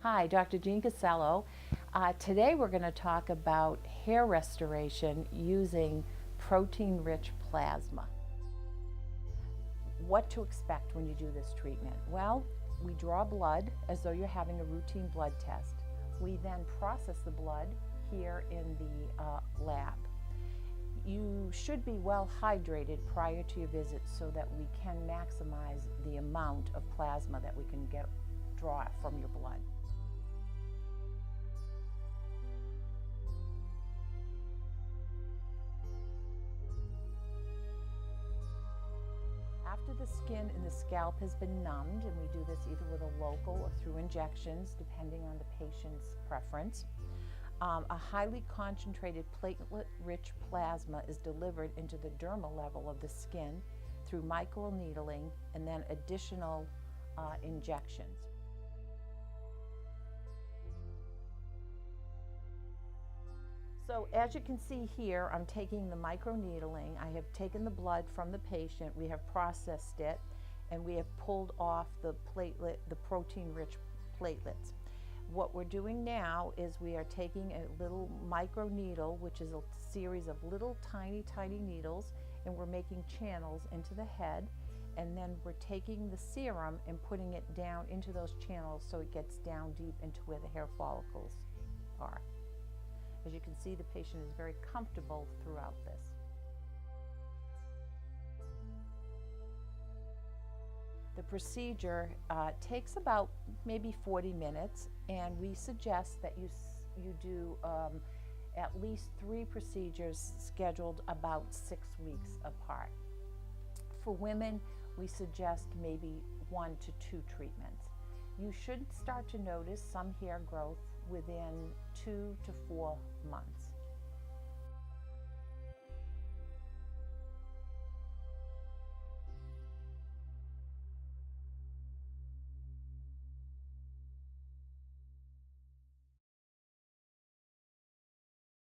Hi, Dr. Jean Casello. Today we're going to talk about hair restoration using protein-rich plasma. What to expect when you do this treatment? Well, we draw blood as though you're having a routine blood test. We then process the blood here in the lab. You should be well hydrated prior to your visit so that we can maximize the amount of plasma that we can draw from your blood. After the skin and the scalp has been numbed, and we do this either with a local or through injections, depending on the patient's preference, a highly concentrated platelet-rich plasma is delivered into the dermal level of the skin through microneedling and then additional injections. So as you can see here, I'm taking the microneedling. I have taken the blood from the patient, we have processed it, and we have pulled off the protein-rich platelets. What we're doing now is we are taking a little microneedle, which is a series of little tiny needles, and we're making channels into the head, and then we're taking the serum and putting it down into those channels so it gets down deep into where the hair follicles are. As you can see, the patient is very comfortable throughout this. The procedure takes about maybe 40 minutes, and we suggest that you do at least 3 procedures scheduled about 6 weeks apart. For women, we suggest maybe 1 to 2 treatments. You should start to notice some hair growth within 2 to 4 months.